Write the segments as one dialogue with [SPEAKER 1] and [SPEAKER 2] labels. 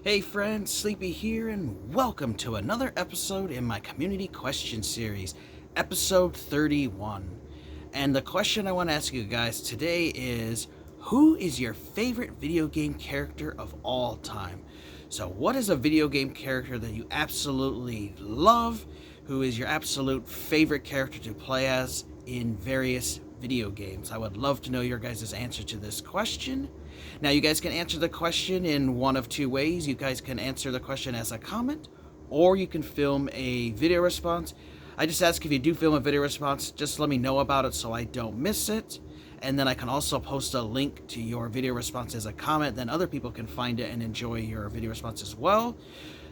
[SPEAKER 1] Hey friends, Sleepy here, and welcome to another episode in my community question series, episode 31. And the question I want to ask you guys today is, who is your favorite video game character of all time? So what is a video game character that you absolutely love? Who is your absolute favorite character to play as in various video games? I would love to know your guys' answer to this question. Now, you guys can answer the question in one of two ways. You guys can answer the question as a comment, or you can film a video response. I just ask if you do film a video response, just let me know about it so I don't miss it. And then I can also post a link to your video response as a comment, then other people can find it and enjoy your video response as well.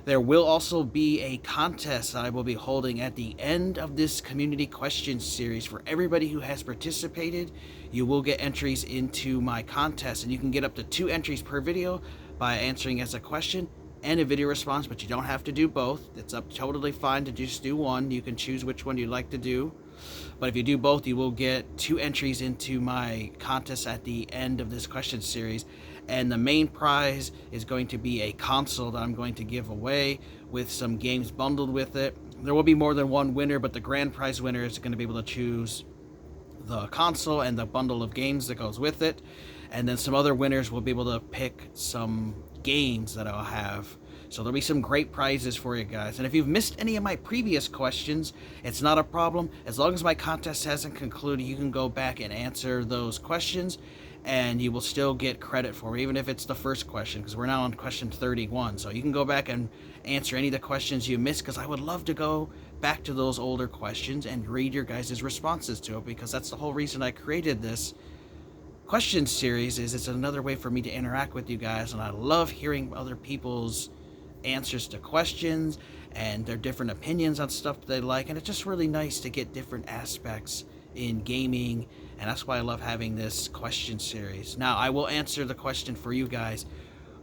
[SPEAKER 1] There will also be a contest that I will be holding at the end of this community question series. For everybody who has participated, you will get entries into my contest, and you can get up to 2 entries per video by answering as a question and a video response, but you don't have to do both. It's totally fine to just do one. You can choose which one you'd like to do. But if you do both, you will get 2 entries into my contest at the end of this question series. And the main prize is going to be a console that I'm going to give away with some games bundled with it. There will be more than one winner, but the grand prize winner is going to be able to choose the console and the bundle of games that goes with it. And then some other winners will be able to pick some games that I'll have. So there'll be some great prizes for you guys. And if you've missed any of my previous questions, it's not a problem. As long as my contest hasn't concluded, you can go back and answer those questions, and you will still get credit for it, even if it's the first question, because we're now on question 31. So you can go back and answer any of the questions you missed, because I would love to go back to those older questions and read your guys' responses to it, because that's the whole reason I created this question series. Is it's another way for me to interact with you guys, and I love hearing other people's answers to questions and their different opinions on stuff they like, and it's just really nice to get different aspects in gaming, and that's why I love having this question series. Now, I will answer the question for you guys,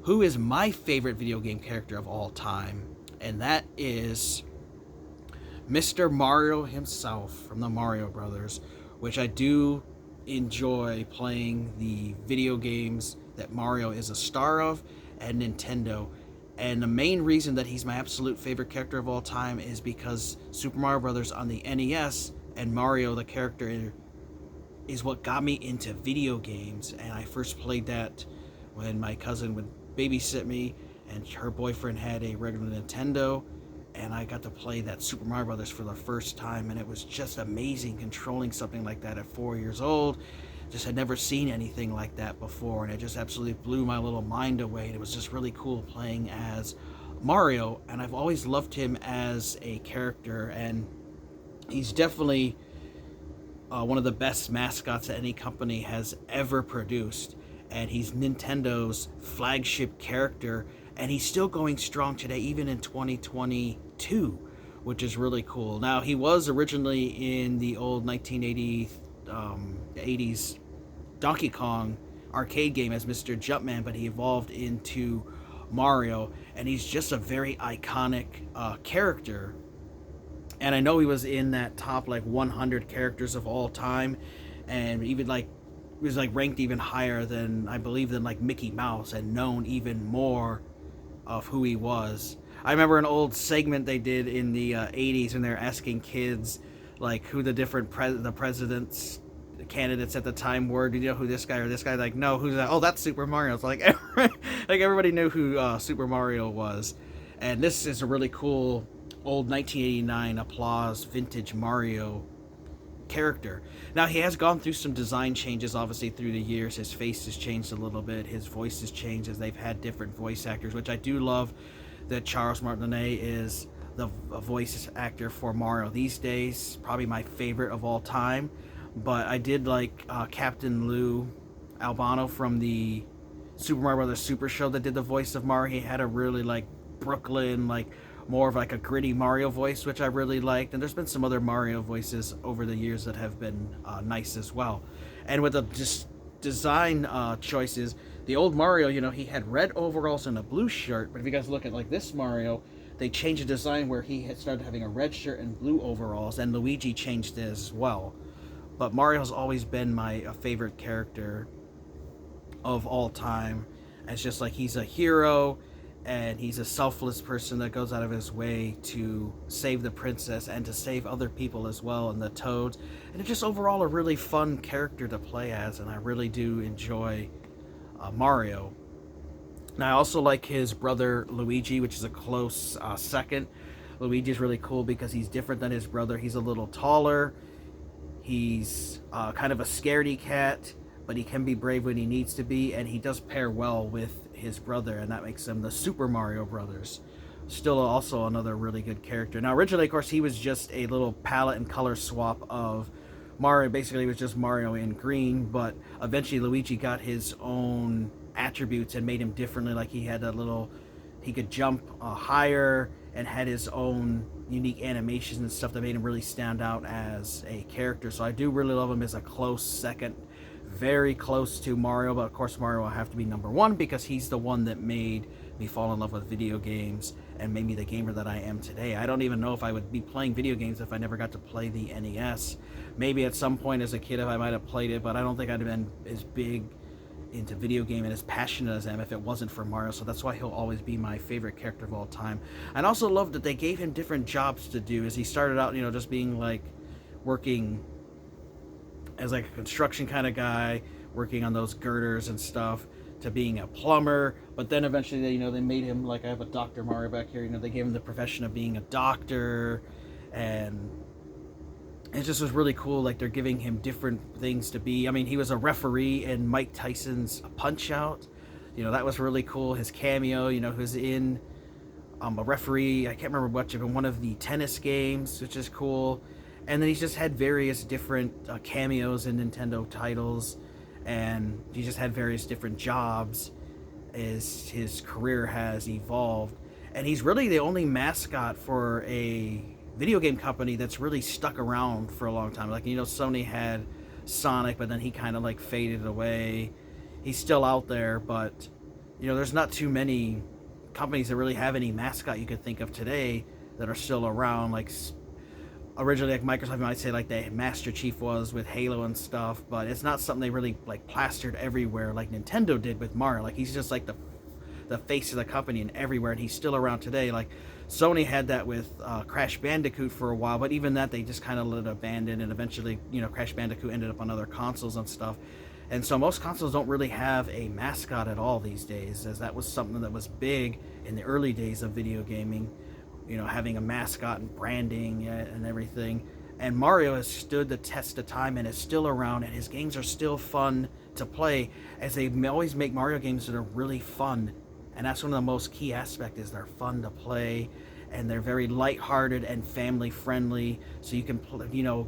[SPEAKER 1] who is my favorite video game character of all time? And that is Mr. Mario himself from the Mario Brothers, which I do enjoy playing the video games that Mario is a star of at Nintendo. And the main reason that he's my absolute favorite character of all time is because Super Mario Brothers on the NES and Mario, the character, is what got me into video games. And I first played that when my cousin would babysit me, and her boyfriend had a regular Nintendo, and I got to play that Super Mario Brothers for the first time, and it was just amazing controlling something like that at 4 years old. Just had never seen anything like that before, and it just absolutely blew my little mind away. And it was just really cool playing as Mario, and I've always loved him as a character, and he's definitely one of the best mascots that any company has ever produced, and he's Nintendo's flagship character, and he's still going strong today, even in 2022, which is really cool. Now, he was originally in the old 1980s Donkey Kong arcade game as Mr. Jumpman, but he evolved into Mario, and he's just a very iconic character. And I know he was in that top 100 characters of all time, and even he was ranked even higher than, I believe, than Mickey Mouse, and known even more of who he was. I remember an old segment they did in the 80s when they were asking kids who the different the presidents candidates at the time were. Do you know who this guy or this guy? No, who's that? Oh, that's Super Mario. It's everybody knew who Super Mario was. And this is a really cool old 1989 applause vintage Mario character. Now, he has gone through some design changes, obviously, through the years. His face has changed a little bit. His voice has changed as they've had different voice actors, which I do love that Charles Martinet is the voice actor for Mario these days. Probably my favorite of all time. But I did like Captain Lou Albano from the Super Mario Brothers Super Show that did the voice of Mario. He had a really Brooklyn, more of a gritty Mario voice, which I really liked. And there's been some other Mario voices over the years that have been nice as well. And with the design choices, the old Mario, he had red overalls and a blue shirt. But if you guys look at this Mario, they changed the design where he had started having a red shirt and blue overalls, and Luigi changed it as well. But Mario's always been my favorite character of all time. It's just he's a hero, and he's a selfless person that goes out of his way to save the princess and to save other people as well, and the toads. And it's just overall a really fun character to play as, and I really do enjoy Mario. And I also like his brother Luigi, which is a close second. Luigi's really cool because he's different than his brother. He's a little taller. He's kind of a scaredy cat, but he can be brave when he needs to be, and he does pair well with his brother, and that makes them the Super Mario Brothers. Still also another really good character. Now, originally, of course, he was just a little palette and color swap of Mario. Basically, it was just Mario in green, but eventually Luigi got his own attributes and made him differently. Like he had a little, he could jump higher and had his own unique animations and stuff that made him really stand out as a character. So I do really love him as a close second, very close to Mario, but of course Mario will have to be number one because he's the one that made me fall in love with video games and made me the gamer that I am today. I don't even know if I would be playing video games if I never got to play the NES. Maybe at some point as a kid if I might have played it, but I don't think I'd have been as big into video game and as passionate as I am if it wasn't for Mario. So that's why he'll always be my favorite character of all time. And I also love that they gave him different jobs to do, as he started out, just being like working as like a construction kind of guy, working on those girders and stuff, to being a plumber. But then eventually they made him, like, I have a Dr. Mario back here, they gave him the profession of being a doctor, and it just was really cool. Like, they're giving him different things to be. I mean, he was a referee in Mike Tyson's Punch-Out. That was really cool. His cameo, he was in a referee, I can't remember much of it, one of the tennis games, which is cool. And then he's just had various different cameos in Nintendo titles, and he just had various different jobs as his career has evolved. And he's really the only mascot for a video game company that's really stuck around for a long time. Like, Sony had Sonic, but then he kind of like faded away. He's still out there, but there's not too many companies that really have any mascot you could think of today that are still around. Like, originally, like Microsoft might say like the Master Chief was with Halo and stuff, but it's not something they really like plastered everywhere like Nintendo did with Mario. Like, he's just like the face of the company and everywhere, and he's still around today. Like, Sony had that with Crash Bandicoot for a while, but even that they just kind of let it abandon, and eventually Crash Bandicoot ended up on other consoles and stuff. And so most consoles don't really have a mascot at all these days, as that was something that was big in the early days of video gaming, having a mascot and branding and everything. And Mario has stood the test of time and is still around, and his games are still fun to play, as they always make Mario games that are really fun. And that's one of the most key aspects, is they're fun to play, and they're very lighthearted and family friendly. So you can,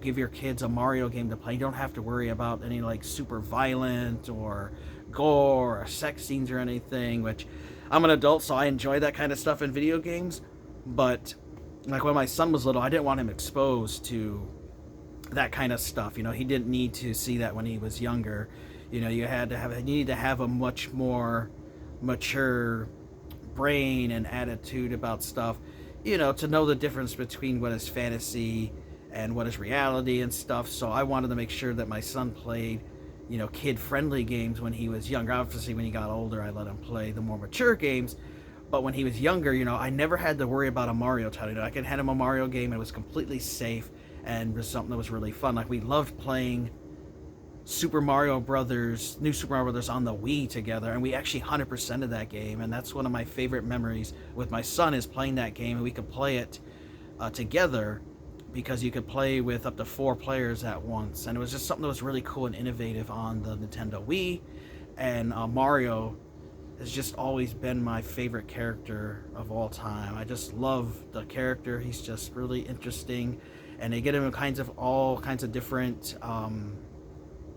[SPEAKER 1] give your kids a Mario game to play. You don't have to worry about any like super violent or gore or sex scenes or anything, which I'm an adult, so I enjoy that kind of stuff in video games. But like when my son was little, I didn't want him exposed to that kind of stuff. He didn't need to see that when he was younger. You need to have a much more mature brain and attitude about stuff, to know the difference between what is fantasy and what is reality and stuff. So I wanted to make sure that my son played, kid-friendly games when he was younger. Obviously, when he got older, I let him play the more mature games. But when he was younger, I never had to worry about a Mario title. I could hand him a Mario game, and it was completely safe, and was something that was really fun. Like, we loved playing New Super Mario Brothers on the Wii together, and we actually 100%ed that game, and that's one of my favorite memories with my son, is playing that game, and we could play it together, because you could play with up to 4 players at once, and it was just something that was really cool and innovative on the Nintendo Wii. And Mario has just always been my favorite character of all time. I just love the character. He's just really interesting, and they get him all kinds of different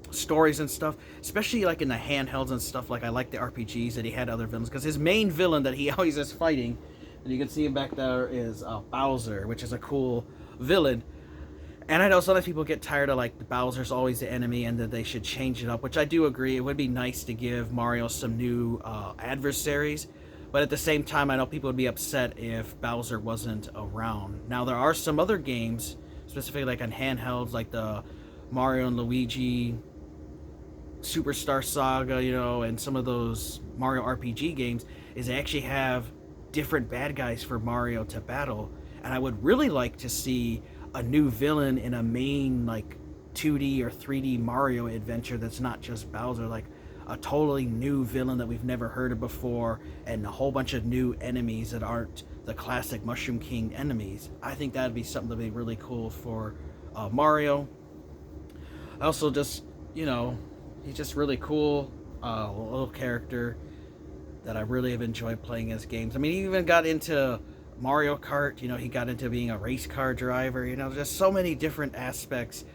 [SPEAKER 1] stories and stuff, especially like in the handhelds and stuff. Like, I like the RPGs that he had other villains, because his main villain that he always is fighting, and you can see him back there, is Bowser, which is a cool villain. And I know sometimes people get tired of like Bowser's always the enemy and that they should change it up, which I do agree. It would be nice to give Mario some new adversaries, but at the same time, I know people would be upset if Bowser wasn't around. Now, there are some other games, specifically like on handhelds, like the Mario and Luigi Superstar Saga, and some of those Mario RPG games, is they actually have different bad guys for Mario to battle. And I would really like to see a new villain in a main like 2D or 3D Mario adventure that's not just Bowser, like a totally new villain that we've never heard of before, and a whole bunch of new enemies that aren't the classic Mushroom King enemies. I think that'd be something that'd be really cool for Mario. I also just, he's just really cool, little character that I really have enjoyed playing his games. I mean, he even got into Mario Kart. He got into being a race car driver. Just so many different aspects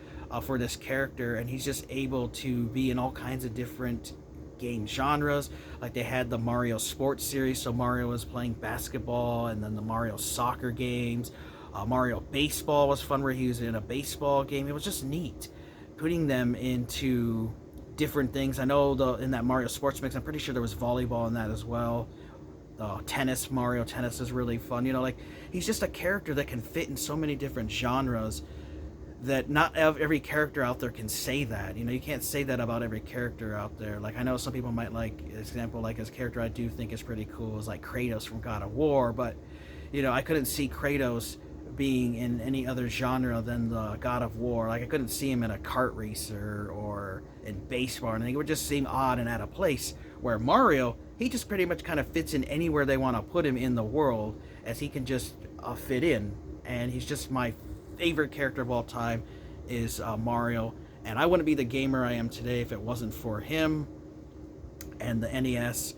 [SPEAKER 1] for this character, and he's just able to be in all kinds of different game genres. Like they had the Mario Sports series, so Mario was playing basketball, and then the Mario soccer games. Mario Baseball was fun, where he was in a baseball game. It was just neat putting them into different things. I know in that Mario Sports mix, I'm pretty sure there was volleyball in that as well. Tennis, Mario Tennis is really fun. Like he's just a character that can fit in so many different genres that not every character out there can say that. You can't say that about every character out there. Like I know some people might like, example, like his character I do think is pretty cool is like Kratos from God of War, but I couldn't see Kratos being in any other genre than the God of War. Like I couldn't see him in a kart racer or in baseball, and it would just seem odd and out of place. Where Mario, he just pretty much kind of fits in anywhere they want to put him in the world, as he can just fit in. And he's just my favorite character of all time is Mario. And I wouldn't be the gamer I am today if it wasn't for him and the NES.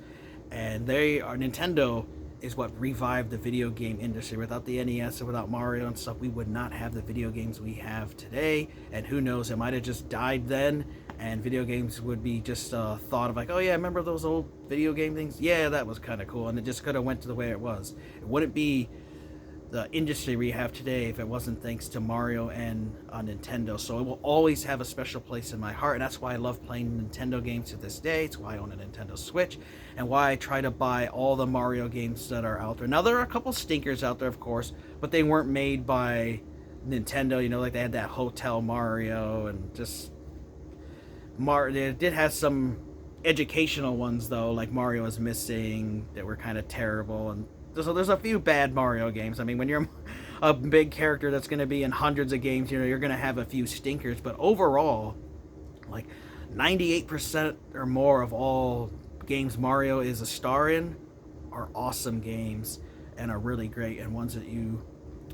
[SPEAKER 1] And Nintendo is what revived the video game industry. Without the NES and without Mario and stuff, we would not have the video games we have today. And who knows, it might have just died then, and video games would be just thought of like, oh yeah, remember those old video game things? Yeah, that was kind of cool, and it just could have went to the way it was. It wouldn't be the industry we have today if it wasn't thanks to Mario and Nintendo. So it will always have a special place in my heart, and that's why I love playing Nintendo games to this day. It's why I own a Nintendo Switch, and why I try to buy all the Mario games that are out there. Now, there are a couple stinkers out there, of course, but they weren't made by Nintendo. Like they had that Hotel Mario, and just they did have some educational ones, though, like Mario is Missing, that were kind of terrible. And so there's a few bad Mario games. I mean, when you're a big character that's going to be in hundreds of games, you're going to have a few stinkers. But overall, like 98% or more of all games Mario is a star in are awesome games and are really great, and ones that you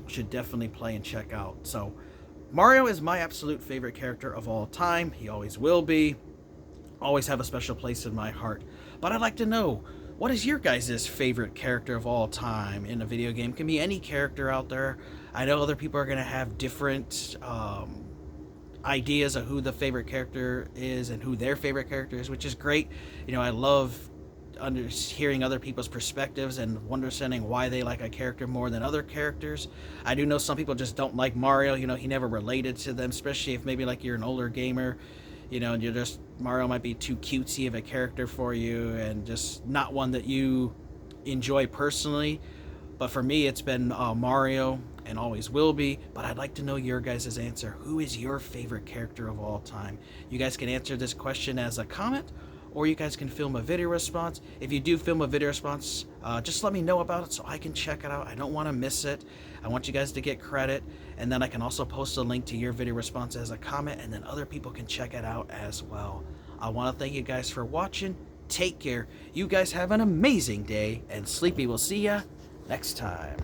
[SPEAKER 1] should definitely play and check out. So Mario is my absolute favorite character of all time. He always will be. Always have a special place in my heart. But I'd like to know, what is your guys' favorite character of all time in a video game? It can be any character out there. I know other people are going to have different ideas of who the favorite character is and who their favorite character is, which is great. I love hearing other people's perspectives and understanding why they like a character more than other characters. I do know some people just don't like Mario. He never related to them, especially if maybe like you're an older gamer. And you're just, Mario might be too cutesy of a character for you and just not one that you enjoy personally. But for me, it's been Mario and always will be. But I'd like to know your guys' answer. Who is your favorite character of all time? You guys can answer this question as a comment, or you guys can film a video response. If you do film a video response, just let me know about it so I can check it out. I don't want to miss it. I want you guys to get credit, and then I can also post a link to your video response as a comment, and then other people can check it out as well. I want to thank you guys for watching. Take care. You guys have an amazing day, and Sleepy will see ya next time.